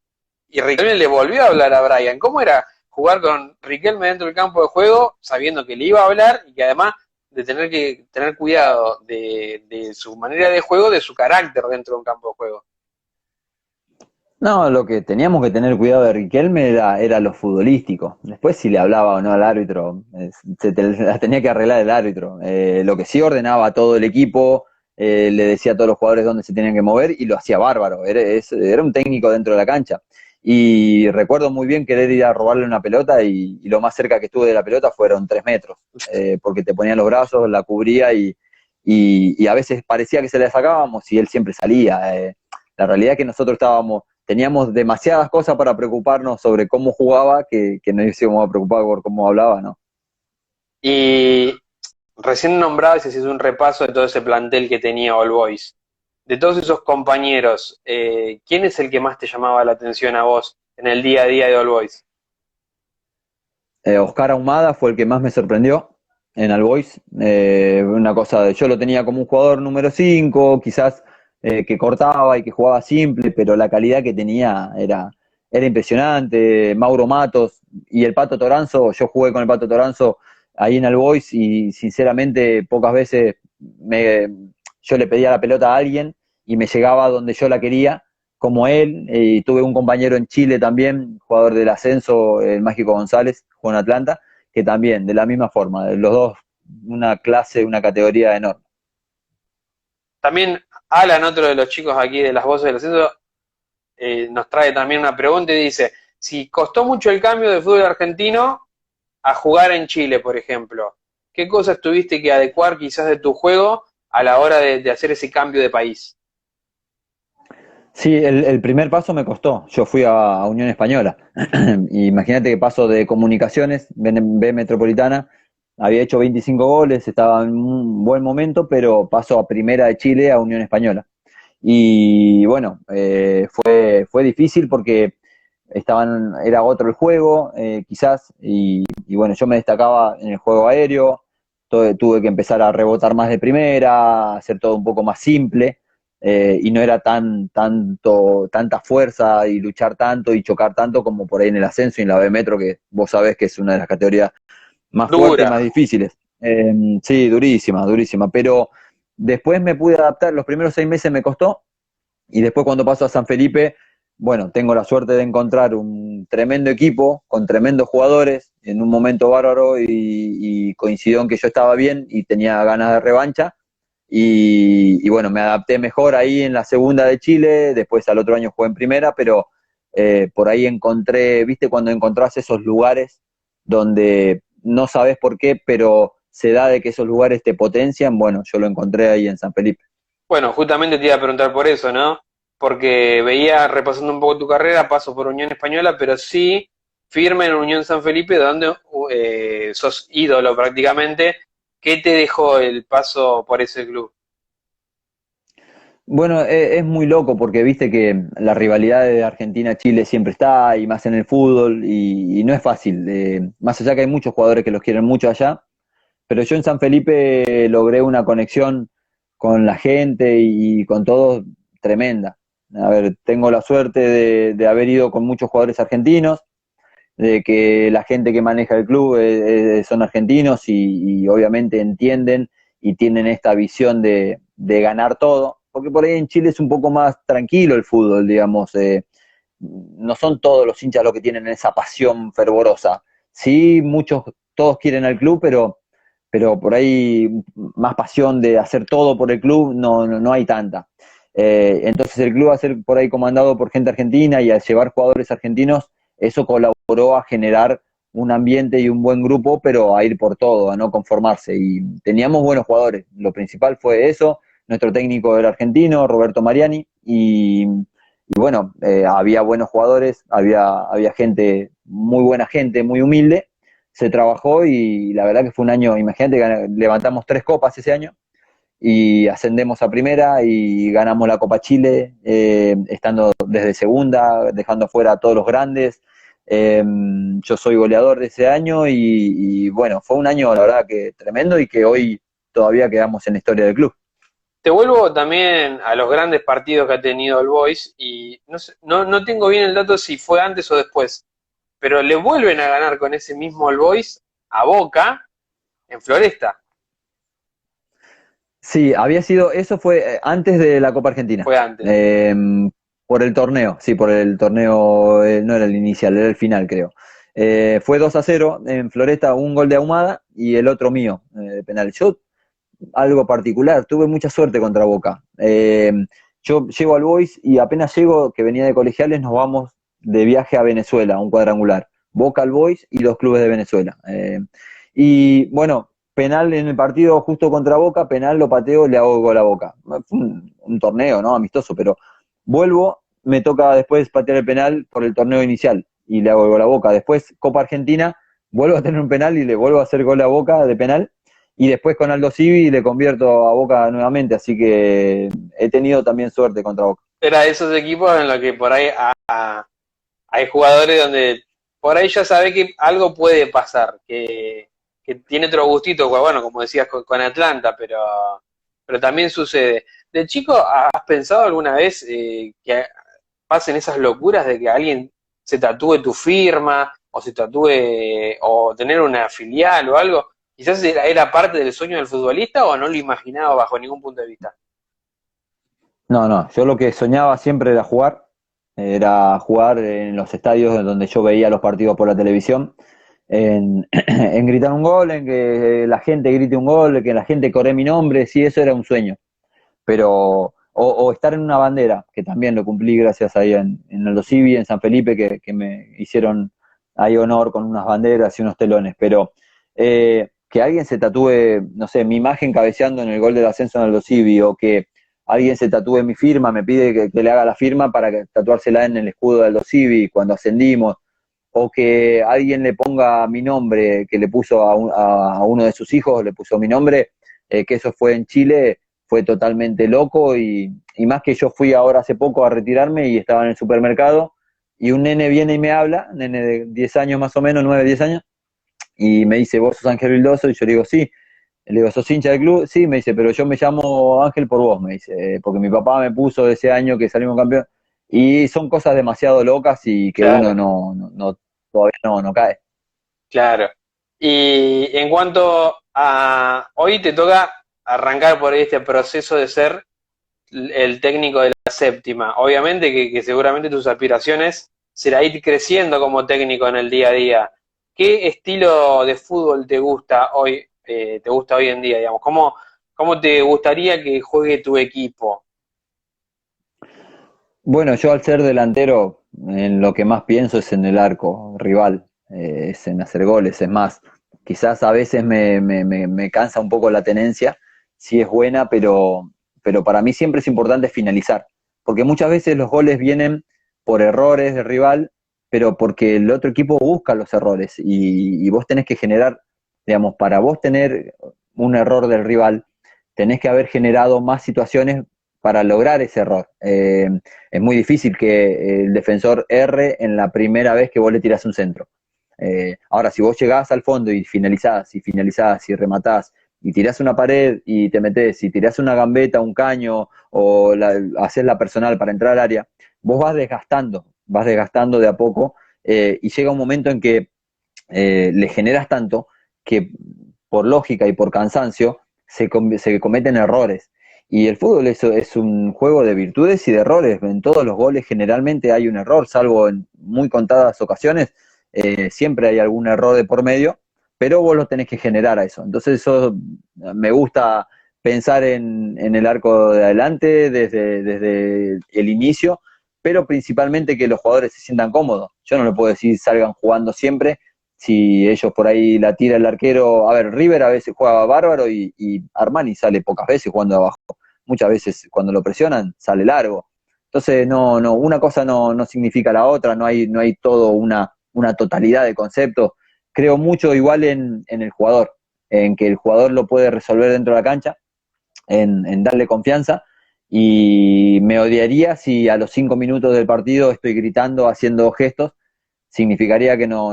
Y Riquelme le volvió a hablar a Brian. ¿Cómo era jugar con Riquelme dentro del campo de juego, sabiendo que le iba a hablar y que además de tener que tener cuidado de su manera de juego, de su carácter dentro de un campo de juego? No, lo que teníamos que tener cuidado de Riquelme era lo futbolístico. Después si le hablaba o no al árbitro, las tenía que arreglar el árbitro. Lo que sí ordenaba a todo el equipo, le decía a todos los jugadores dónde se tenían que mover y lo hacía bárbaro. Era un técnico dentro de la cancha. Y recuerdo muy bien querer ir a robarle una pelota y lo más cerca que estuve de la pelota fueron 3 metros, porque te ponía los brazos, la cubría y a veces parecía que se la sacábamos y él siempre salía. La realidad es que nosotros teníamos demasiadas cosas para preocuparnos sobre cómo jugaba que nos íbamos a preocupar por cómo hablaba, ¿no? Y recién nombrado, ese es un repaso de todo ese plantel que tenía All Boys. De todos esos compañeros, ¿quién es el que más te llamaba la atención a vos en el día a día de All Boys? Oscar Ahumada fue el que más me sorprendió en All Boys. Yo lo tenía como un jugador número 5 quizás que cortaba y que jugaba simple, pero la calidad que tenía era impresionante. Mauro Matos y el Pato Toranzo, yo jugué con el Pato Toranzo ahí en All Boys y sinceramente pocas veces yo le pedía la pelota a alguien y me llegaba donde yo la quería como él, y tuve un compañero en Chile también, jugador del ascenso, el Mágico González, jugó en Atlanta, que también, de la misma forma, los dos, una clase, una categoría enorme. También Alan, otro de los chicos aquí de las voces del ascenso, nos trae también una pregunta y dice, si costó mucho el cambio de fútbol argentino a jugar en Chile, por ejemplo, ¿qué cosas tuviste que adecuar quizás de tu juego a la hora de hacer ese cambio de país? Sí, el primer paso me costó. Yo fui a Unión Española. Imagínate que paso de Comunicaciones, B Metropolitana, había hecho 25 goles, estaba en un buen momento, pero paso a Primera de Chile a Unión Española. Y bueno, fue difícil porque era otro el juego, quizás, y bueno, yo me destacaba en el juego aéreo, tuve que empezar a rebotar más de primera, hacer todo un poco más simple, y no era tanta fuerza y luchar tanto y chocar tanto como por ahí en el ascenso y en la B Metro, que vos sabés que es una de las categorías más fuertes y Dura. más difíciles. Sí, durísima, durísima, pero después me pude adaptar, los primeros 6 meses me costó, y después cuando paso a San Felipe, bueno, tengo la suerte de encontrar un tremendo equipo con tremendos jugadores en un momento bárbaro y coincidió en que yo estaba bien y tenía ganas de revancha. Y bueno, me adapté mejor ahí en la segunda de Chile, después al otro año jugué en primera, pero por ahí viste, cuando encontrás esos lugares donde no sabes por qué, pero se da de que esos lugares te potencian, bueno, yo lo encontré ahí en San Felipe. Bueno, justamente te iba a preguntar por eso, ¿no? Porque veía, repasando un poco tu carrera, paso por Unión Española, pero sí firme en Unión San Felipe, donde sos ídolo prácticamente. ¿Qué te dejó el paso por ese club? Bueno, es muy loco porque viste que la rivalidad de Argentina-Chile siempre está, y más en el fútbol, y no es fácil. Más allá que hay muchos jugadores que los quieren mucho allá, pero yo en San Felipe logré una conexión con la gente y con todos tremenda. A ver, tengo la suerte de haber ido con muchos jugadores argentinos, de que la gente que maneja el club son argentinos y obviamente entienden y tienen esta visión de ganar todo, porque por ahí en Chile es un poco más tranquilo el fútbol, digamos, no son todos los hinchas los que tienen esa pasión fervorosa. Sí, muchos, todos quieren al club, pero por ahí más pasión de hacer todo por el club no hay tanta. Entonces el club, a ser por ahí comandado por gente argentina y al llevar jugadores argentinos, eso colaboró a generar un ambiente y un buen grupo, pero a ir por todo, a no conformarse. Y teníamos buenos jugadores. Lo principal fue eso. Nuestro técnico era argentino, Roberto Mariani, y bueno, había buenos jugadores, había gente, muy buena gente, muy humilde. Se trabajó y la verdad que fue un año, imagínate, levantamos 3 copas ese año y ascendemos a primera y ganamos la Copa Chile, estando desde segunda, dejando fuera a todos los grandes. Yo soy goleador de ese año y bueno, fue un año la verdad que tremendo y que hoy todavía quedamos en la historia del club. Te vuelvo también a los grandes partidos que ha tenido el Boys y no sé, no tengo bien el dato si fue antes o después, pero le vuelven a ganar con ese mismo All Boys a Boca en Floresta. Sí, eso fue antes de la Copa Argentina. Fue antes. Por el torneo, sí, por el torneo, no era el inicial, era el final, creo. Fue 2-0 en Floresta, un gol de Ahumada y el otro mío, de penal. Yo, algo particular, tuve mucha suerte contra Boca. Yo llego al Boys y apenas llego, que venía de colegiales, nos vamos de viaje a Venezuela, un cuadrangular. Boca al Boys y los clubes de Venezuela. Y bueno, penal en el partido justo contra Boca, penal lo pateo, le hago gol a Boca. Fue un torneo, ¿no? Amistoso, pero vuelvo, me toca después patear el penal por el torneo inicial y le hago gol a Boca. Después, Copa Argentina, vuelvo a tener un penal y le vuelvo a hacer gol a Boca de penal. Y después con Aldo Civi le convierto a Boca nuevamente, así que he tenido también suerte contra Boca. Era de esos equipos en los que por ahí hay jugadores donde por ahí ya sabe que algo puede pasar, que tiene otro gustito, bueno, como decías con Atlanta, pero también sucede. De chico, ¿has pensado alguna vez que pasen esas locuras de que alguien se tatúe tu firma o se tatúe o tener una filial o algo? Quizás era parte del sueño del futbolista o no lo imaginaba bajo ningún punto de vista. No, yo lo que soñaba siempre era jugar en los estadios donde yo veía los partidos por la televisión, en gritar un gol, en que la gente grite un gol, que la gente corre mi nombre, sí, eso era un sueño. Pero, o estar en una bandera, que también lo cumplí gracias ahí en Aldo Civi, en San Felipe, que me hicieron ahí honor con unas banderas y unos telones, pero que alguien se tatúe, no sé, mi imagen cabeceando en el gol del ascenso en Aldo Civi, o que alguien se tatúe mi firma, me pide que le haga la firma para tatuársela en el escudo de Aldo Civi cuando ascendimos, o que alguien le ponga mi nombre, que le puso a uno de sus hijos, le puso mi nombre, que eso fue en Chile, fue totalmente loco y más que yo fui ahora hace poco a retirarme y estaba en el supermercado y un nene viene y me habla, nene de 10 años más o menos, 9 10 años, y me dice, ¿vos sos Ángel Vildoso? Y yo le digo, sí. Le digo, ¿sos hincha del club? Sí, me dice, pero yo me llamo Ángel por vos, me dice, porque mi papá me puso ese año que salimos campeón. Y son cosas demasiado locas y que uno Claro, todavía no cae. claro. Y en cuanto a hoy te toca arrancar por ahí este proceso de ser el técnico de la séptima. Obviamente que seguramente tus aspiraciones será ir creciendo como técnico en el día a día. ¿Qué estilo de fútbol te gusta hoy en día, digamos? ¿Cómo te gustaría que juegue tu equipo? Bueno, yo al ser delantero, en lo que más pienso es en el arco rival, es en hacer goles, es más, quizás a veces me cansa un poco la tenencia, sí es buena, pero para mí siempre es importante finalizar, porque muchas veces los goles vienen por errores del rival, pero porque el otro equipo busca los errores y vos tenés que generar, digamos, para vos tener un error del rival, tenés que haber generado más situaciones para lograr ese error. Es muy difícil que el defensor erre en la primera vez que vos le tirás un centro. Ahora, si vos llegás al fondo y finalizás y rematás y tirás una pared y te metés, y tirás una gambeta, un caño o haces la personal para entrar al área, vos vas desgastando de a poco y llega un momento en que le generas tanto que por lógica y por cansancio se cometen errores. Y el fútbol es un juego de virtudes y de errores. En todos los goles generalmente hay un error, salvo en muy contadas ocasiones, siempre hay algún error de por medio, pero vos lo tenés que generar a eso. Entonces eso me gusta pensar en el arco de adelante, desde el inicio, pero principalmente que los jugadores se sientan cómodos. Yo no le puedo decir salgan jugando siempre, si ellos por ahí la tira el arquero. A ver, River a veces juega bárbaro y Armani sale pocas veces jugando abajo. Muchas veces cuando lo presionan sale largo. Entonces, una cosa no significa la otra, no hay todo una totalidad de conceptos. Creo mucho igual en el jugador, en que el jugador lo puede resolver dentro de la cancha, en darle confianza, y me odiaría si a los 5 minutos del partido estoy gritando, haciendo gestos, significaría que no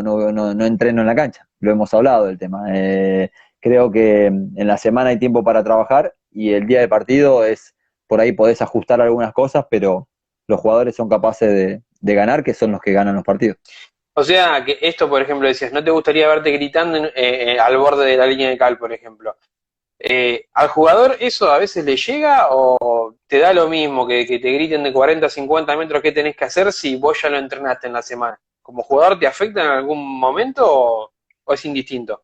entreno en la cancha. Lo hemos hablado del tema. Creo que en la semana hay tiempo para trabajar y el día del partido por ahí podés ajustar algunas cosas, pero los jugadores son capaces de ganar, que son los que ganan los partidos. O sea, que esto, por ejemplo, decías, ¿no te gustaría verte gritando al borde de la línea de cal, por ejemplo? ¿Al jugador eso a veces le llega o te da lo mismo que te griten de 40 a 50 metros qué tenés que hacer si vos ya lo entrenaste en la semana? ¿Como jugador te afecta en algún momento o es indistinto?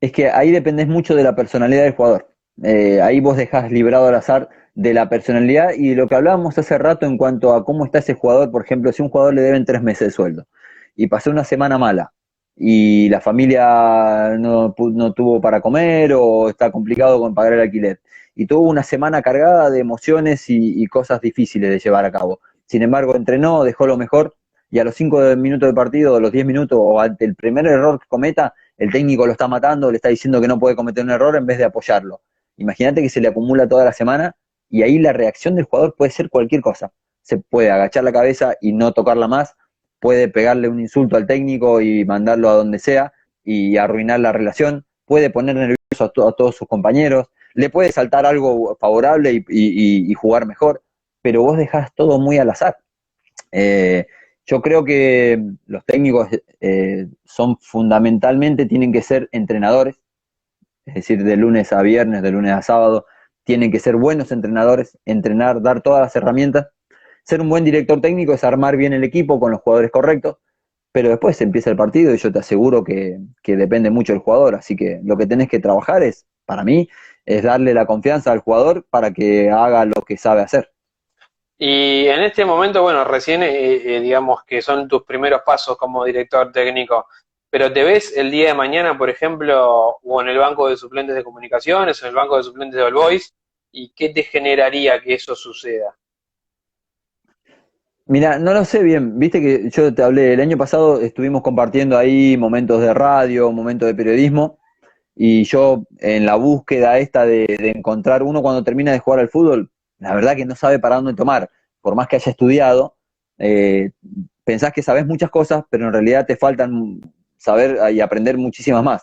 Es que ahí dependés mucho de la personalidad del jugador. Ahí vos dejás librado al azar de la personalidad y de lo que hablábamos hace rato en cuanto a cómo está ese jugador. Por ejemplo, si a un jugador le deben 3 meses de sueldo y pasó una semana mala y la familia no tuvo para comer o está complicado con pagar el alquiler y tuvo una semana cargada de emociones y cosas difíciles de llevar a cabo. Sin embargo, entrenó, dejó lo mejor y a los 5 minutos de partido, a los 10 minutos o ante el primer error que cometa, el técnico lo está matando, le está diciendo que no puede cometer un error en vez de apoyarlo. Imagínate que se le acumula toda la semana y ahí la reacción del jugador puede ser cualquier cosa. Se puede agachar la cabeza y no tocarla más, puede pegarle un insulto al técnico y mandarlo a donde sea y arruinar la relación, puede poner nervioso a todos sus compañeros, le puede saltar algo favorable y jugar mejor, pero vos dejás todo muy al azar. Eh, yo creo que los técnicos son fundamentalmente, tienen que ser entrenadores, es decir, de lunes a viernes, de lunes a sábado, tienen que ser buenos entrenadores, entrenar, dar todas las herramientas. Ser un buen director técnico es armar bien el equipo con los jugadores correctos, pero después empieza el partido y yo te aseguro que depende mucho del jugador, así que lo que tenés que trabajar para mí, es darle la confianza al jugador para que haga lo que sabe hacer. Y en este momento, bueno, recién digamos que son tus primeros pasos como director técnico, pero ¿te ves el día de mañana, por ejemplo, o en el banco de suplentes de comunicaciones, o en el banco de suplentes de All Boys? ¿Y qué te generaría que eso suceda? Mira, no lo sé bien, viste que yo te hablé, el año pasado estuvimos compartiendo ahí momentos de radio, momentos de periodismo, y yo en la búsqueda esta de encontrar uno cuando termina de jugar al fútbol, la verdad que no sabe para dónde tomar, por más que haya estudiado, eh, pensás que sabés muchas cosas, pero en realidad te faltan saber y aprender muchísimas más.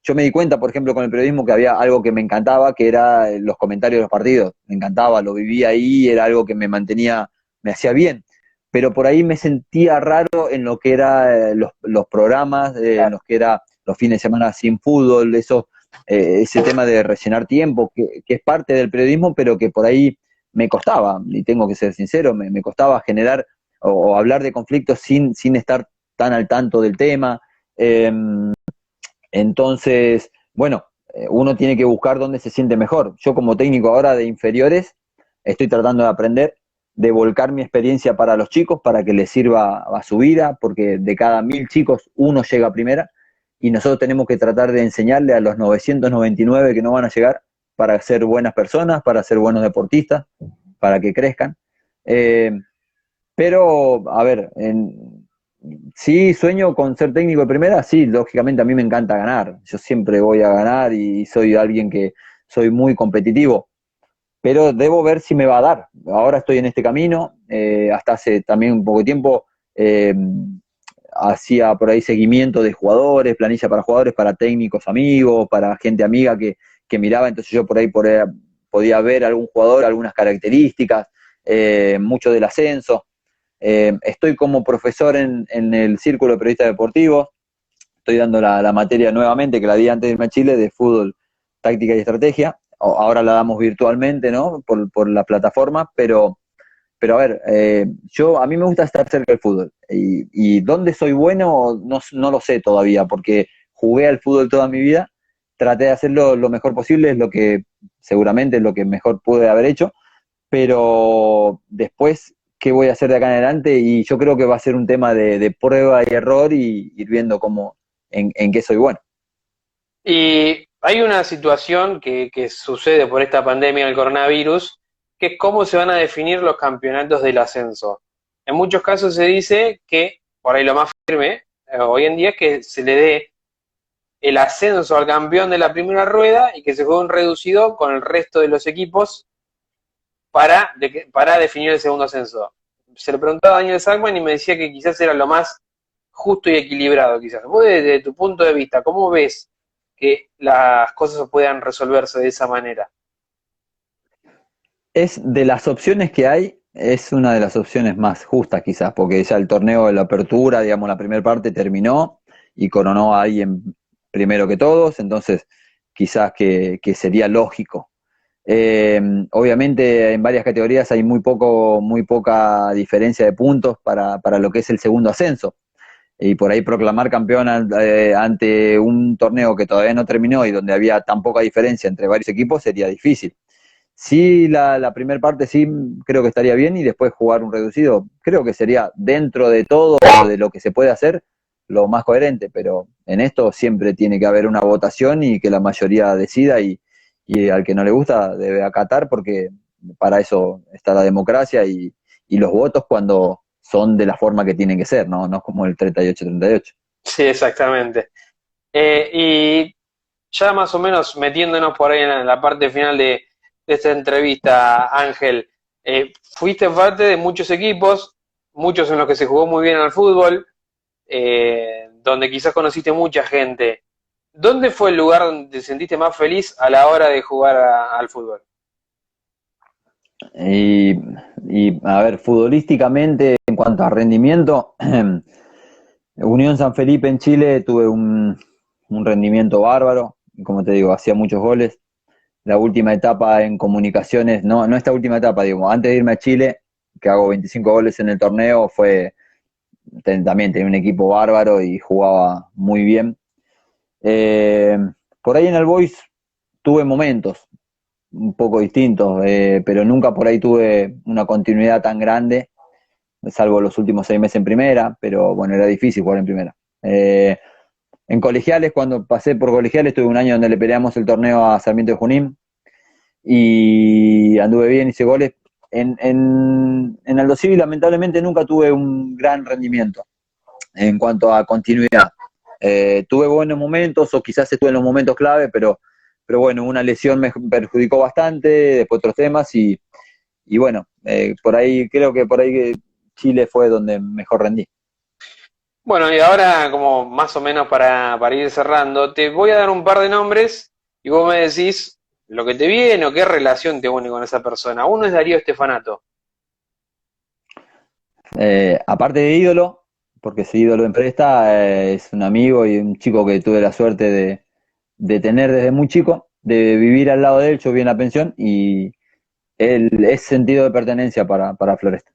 Yo me di cuenta, por ejemplo, con el periodismo que había algo que me encantaba, que era los comentarios de los partidos. Me encantaba, lo vivía ahí, era algo que me mantenía, me hacía bien. Pero por ahí me sentía raro en lo que era los programas, en los que era los fines de semana sin fútbol, ese tema de rellenar tiempo, que es parte del periodismo, pero que por ahí me costaba, y tengo que ser sincero, me costaba generar o hablar de conflictos sin estar tan al tanto del tema. Eh, entonces, bueno, uno tiene que buscar dónde se siente mejor. Yo como técnico ahora de inferiores estoy tratando de aprender, de volcar mi experiencia para los chicos, para que les sirva a su vida, porque de cada 1000 chicos uno llega a primera y nosotros tenemos que tratar de enseñarle a los 999 que no van a llegar para ser buenas personas, para ser buenos deportistas, para que crezcan. Eh, pero, a ver, sí, sueño con ser técnico de primera, sí, lógicamente a mí me encanta ganar. Yo siempre voy a ganar y soy alguien que soy muy competitivo, pero debo ver si me va a dar. Ahora estoy en este camino, hasta hace también un poco de tiempo eh, hacía por ahí seguimiento de jugadores, planilla para jugadores, para técnicos amigos, para gente amiga que miraba, entonces yo por ahí podía ver algún jugador, algunas características, mucho del ascenso. Estoy como profesor en el Círculo de Periodistas Deportivos, estoy dando la materia nuevamente, que la di antes de irme a Chile, de fútbol, táctica y estrategia. ahora la damos virtualmente, ¿no? Por la plataforma, pero a ver, a mí me gusta estar cerca del fútbol. Y dónde soy bueno, no lo sé todavía, porque jugué al fútbol toda mi vida, traté de hacerlo lo mejor posible, es lo que seguramente es lo que mejor pude haber hecho, pero después, ¿qué voy a hacer de acá en adelante? Y yo creo que va a ser un tema de prueba y error y ir viendo en qué soy bueno. Y hay una situación que sucede por esta pandemia del coronavirus, que es cómo se van a definir los campeonatos del ascenso. En muchos casos se dice que, por ahí lo más firme, hoy en día es que se le dé el ascenso al campeón de la primera rueda y que se juegue un reducido con el resto de los equipos para definir el segundo ascenso. Se le preguntaba a Daniel Sackman y me decía que quizás era lo más justo y equilibrado, quizás. Vos desde tu punto de vista, ¿cómo ves que las cosas puedan resolverse de esa manera? Es de las opciones que hay, es una de las opciones más justas quizás, porque ya el torneo de la apertura, digamos, la primera parte terminó y coronó a alguien primero que todos, entonces quizás que sería lógico. Obviamente en varias categorías hay muy poca diferencia de puntos para lo que es el segundo ascenso. Y por ahí proclamar campeón ante un torneo que todavía no terminó y donde había tan poca diferencia entre varios equipos sería difícil. Sí, la primera parte sí creo que estaría bien y después jugar un reducido. Creo que sería dentro de todo de lo que se puede hacer lo más coherente, pero en esto siempre tiene que haber una votación y que la mayoría decida y al que no le gusta debe acatar porque para eso está la democracia y los votos cuando son de la forma que tienen que ser, ¿no? No como el 38-38. Sí, exactamente. Y ya más o menos metiéndonos por ahí en la parte final de esta entrevista, Ángel, fuiste parte de muchos equipos, muchos en los que se jugó muy bien al fútbol, donde quizás conociste mucha gente. ¿Dónde fue el lugar donde te sentiste más feliz a la hora de jugar al fútbol? Y, a ver, futbolísticamente, en cuanto a rendimiento, Unión San Felipe en Chile tuve un rendimiento bárbaro, como te digo, hacía muchos goles. La última etapa en comunicaciones, no esta última etapa, digo, antes de irme a Chile, que hago 25 goles en el torneo, también tenía un equipo bárbaro y jugaba muy bien. Eh, por ahí en el Boys tuve momentos un poco distintos, pero nunca por ahí tuve una continuidad tan grande, salvo los últimos 6 meses en primera, pero bueno, era difícil jugar en primera. En colegiales, cuando pasé por colegiales, tuve un año donde le peleamos el torneo a Sarmiento de Junín y anduve bien, hice goles. En Aldo Civi, lamentablemente, nunca tuve un gran rendimiento en cuanto a continuidad. Tuve buenos momentos, o quizás estuve en los momentos clave, pero bueno, una lesión me perjudicó bastante, después otros temas, y bueno, creo que por ahí que Chile fue donde mejor rendí. Bueno, y ahora como más o menos para ir cerrando, te voy a dar un par de nombres y vos me decís lo que te viene o qué relación te une con esa persona. Uno es Darío Estefanato. Aparte de ídolo, porque ese ídolo en presta, es un amigo y un chico que tuve la suerte de tener desde muy chico, de vivir al lado de él, yo viví en la pensión y él es sentido de pertenencia para Floresta.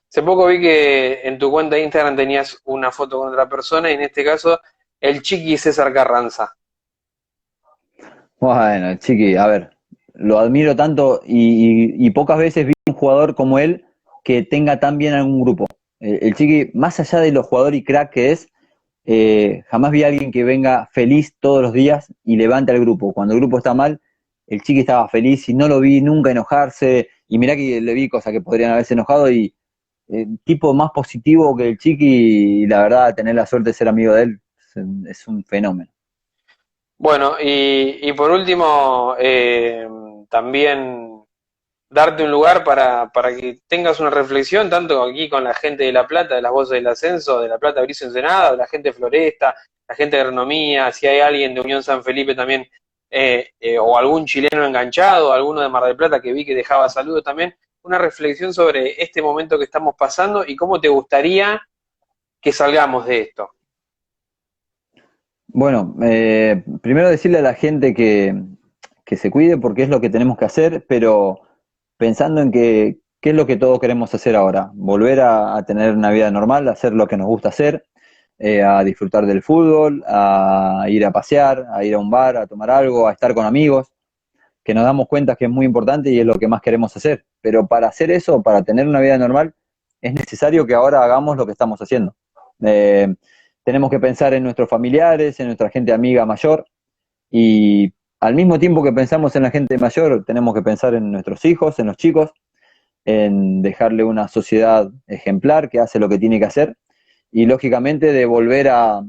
Hace poco vi que en tu cuenta de Instagram tenías una foto con otra persona y en este caso el Chiqui César Carranza. Bueno, Chiqui, a ver, lo admiro tanto y pocas veces vi un jugador como él que tenga tan bien a un grupo. El Chiqui, más allá de lo jugador y crack que es, jamás vi a alguien que venga feliz todos los días y levante al grupo. Cuando el grupo está mal, el Chiqui estaba feliz y no lo vi nunca enojarse. Y mirá que le vi cosas que podrían haberse enojado y tipo más positivo que el Chiqui y la verdad, tener la suerte de ser amigo de él es un fenómeno. Bueno, y por último, también darte un lugar para que tengas una reflexión, tanto aquí con la gente de La Plata, de las voces del ascenso, de La Plata, Bricio Ensenada, de la gente de Floresta, la gente de Agronomía, si hay alguien de Unión San Felipe también, o algún chileno enganchado, alguno de Mar del Plata que vi que dejaba saludos también, una reflexión sobre este momento que estamos pasando y cómo te gustaría que salgamos de esto. Bueno, primero decirle a la gente que se cuide porque es lo que tenemos que hacer, pero pensando en que, qué es lo que todos queremos hacer ahora, volver a tener una vida normal, a hacer lo que nos gusta hacer, a disfrutar del fútbol, a ir a pasear, a ir a un bar, a tomar algo, a estar con amigos, que nos damos cuenta que es muy importante y es lo que más queremos hacer. Pero para hacer eso, para tener una vida normal, es necesario que ahora hagamos lo que estamos haciendo. Eh, Tenemos que pensar en nuestros familiares, en nuestra gente amiga mayor, y al mismo tiempo que pensamos en la gente mayor, tenemos que pensar en nuestros hijos, en los chicos, en dejarle una sociedad ejemplar que hace lo que tiene que hacer, y lógicamente de volver a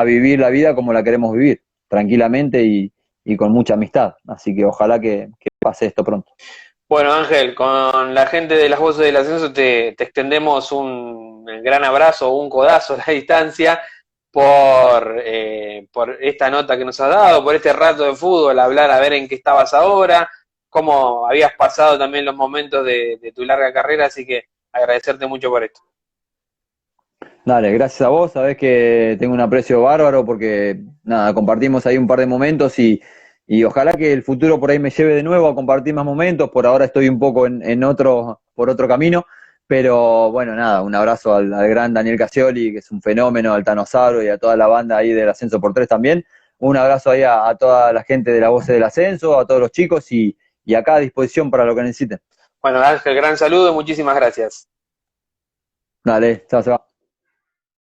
vivir la vida como la queremos vivir, tranquilamente y con mucha amistad. Así que ojalá que pase esto pronto. Bueno, Ángel, con la gente de las voces del ascenso te extendemos un gran abrazo, un codazo a la distancia por esta nota que nos has dado, por este rato de fútbol, hablar a ver en qué estabas ahora, cómo habías pasado también los momentos de tu larga carrera, así que agradecerte mucho por esto. Dale, gracias a vos, sabés que tengo un aprecio bárbaro porque nada, compartimos ahí un par de momentos y ojalá que el futuro por ahí me lleve de nuevo a compartir más momentos. Por ahora estoy un poco en otro, por otro camino, pero bueno, nada, un abrazo al gran Daniel Casioli, que es un fenómeno, al Tano Sabro y a toda la banda ahí del Ascenso por Tres también. Un abrazo ahí a toda la gente de la Voz del Ascenso, a todos los chicos y acá a disposición para lo que necesiten. Bueno, Ángel, gran saludo y muchísimas gracias. Dale, chao, chao.